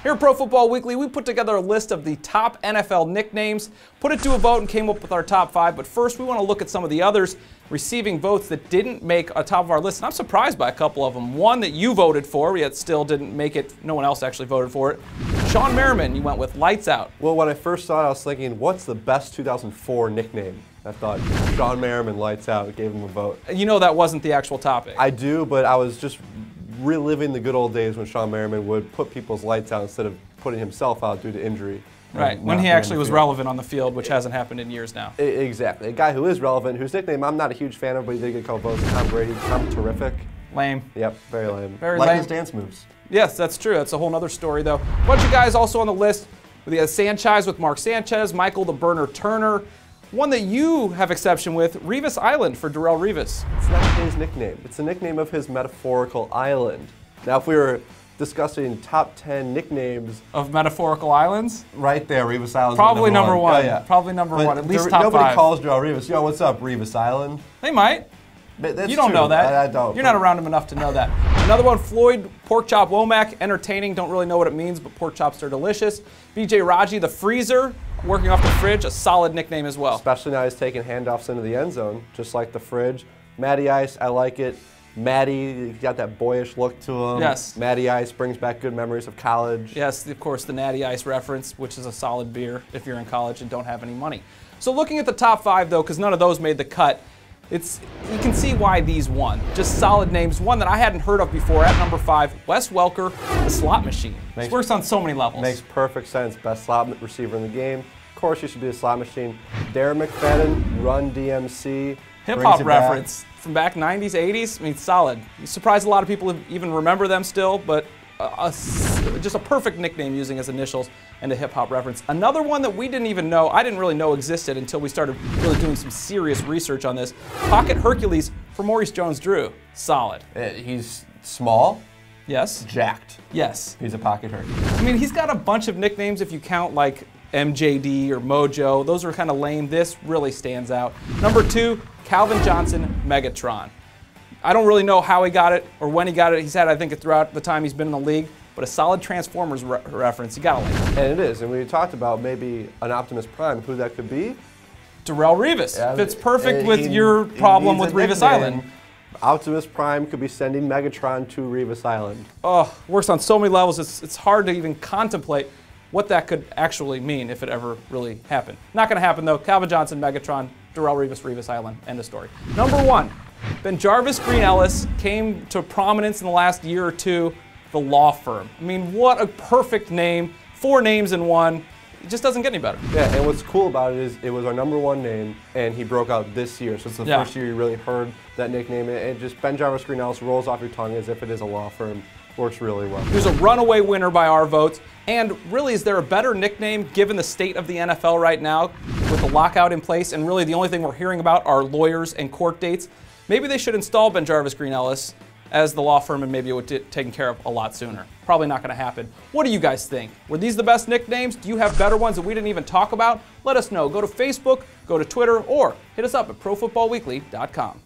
Here at Pro Football Weekly, we put together a list of the top NFL nicknames, put it to a vote, and came up with our top 5. But first, we want to look at some of the others receiving votes that didn't make a top of our list. And I'm surprised by a couple of them. One that you voted for, yet still didn't make it. No one else actually voted for it. Sean Merriman, you went with Lights Out. Well, when I first saw it, I was thinking, what's the best 2004 nickname? I thought Sean Merriman, Lights Out, gave him a vote. You know that wasn't the actual topic. I do, but I was just reliving the good old days when Sean Merriman would put people's lights out instead of putting himself out due to injury. Right, when he actually was relevant on the field, which hasn't happened in years now. Exactly. A guy who is relevant, whose nickname I'm not a huge fan of, but he did get a couple votes. Tom Brady, Tom Terrific. Lame. Yep, very lame. Very like lame. his dance moves. Yes, that's true. That's a whole other story, though. A bunch of guys also on the list. We got Sanchez with Mark Sanchez, Michael the Burner Turner. One that you have exception with, Revis Island for Darrelle Revis. It's not his nickname. It's the nickname of his metaphorical island. Now, if we were discussing top 10 nicknames of metaphorical islands, right there, Revis Island. Probably number one. Oh, yeah. Probably number one. At least top 5. Nobody calls Darrelle Revis, yo, what's up, Revis Island? They might. But that's you don't true. know that. I don't. You're not around him enough to know that. Another one, Floyd Pork Chop Womack, entertaining. Don't really know what it means, but pork chops are delicious. BJ Raji, the Freezer, working off the fridge, a solid nickname as well. Especially now he's taking handoffs into the end zone, just like the fridge. Matty Ice, I like it. Matty, he's got that boyish look to him. Yes. Matty Ice brings back good memories of college. Yes, of course, the Natty Ice reference, which is a solid beer if you're in college and don't have any money. So looking at the top 5, though, because none of those made the cut, you can see why these won. Just solid names. One that I hadn't heard of before at number 5, Wes Welker, the slot machine. This works on so many levels. Makes perfect sense. Best slot receiver in the game. Of course, he should be a slot machine. Darren McFadden, Run DMC. Hip-hop reference from back 90s, 80s. I mean, solid. Surprised a lot of people even remember them still, but just a perfect nickname using his initials and a hip-hop reference. Another one that we didn't even know, I didn't really know existed until we started really doing some serious research on this. Pocket Hercules for Maurice Jones-Drew. Solid. He's small. Yes. Jacked. Yes. He's a Pocket Hercules. I mean, he's got a bunch of nicknames if you count like MJD or Mojo. Those are kind of lame. This really stands out. Number 2, Calvin Johnson, Megatron. I don't really know how he got it or when he got it. He's had, I think, throughout the time he's been in the league, but a solid Transformers reference. You gotta like it. And it is. And we talked about maybe an Optimus Prime, who that could be. Darrelle Revis. Yeah, fits perfect with your problem with Revis Island. Optimus Prime could be sending Megatron to Revis Island. Oh, works on so many levels. It's hard to even contemplate what that could actually mean if it ever really happened. Not gonna happen though. Calvin Johnson, Megatron, Darrelle Revis, Revis Island. End of story. Number 1, BenJarvis green-ellis came to prominence in the last year or two, the law firm. I mean, what a perfect name. 4 names in one. It just doesn't get any better. Yeah, and what's cool about it is it was our number 1 name, and he broke out this year. So it's the first year you really heard that nickname. And just BenJarvis green-ellis rolls off your tongue as if it is a law firm. Works really well. He was a runaway winner by our votes. And really, is there a better nickname given the state of the NFL right now with the lockout in place? And really, the only thing we're hearing about are lawyers and court dates. Maybe they should install BenJarvis green-ellis as the law firm, and maybe it would get taken care of a lot sooner. Probably not going to happen. What do you guys think? Were these the best nicknames? Do you have better ones that we didn't even talk about? Let us know. Go to Facebook, go to Twitter, or hit us up at ProFootballWeekly.com.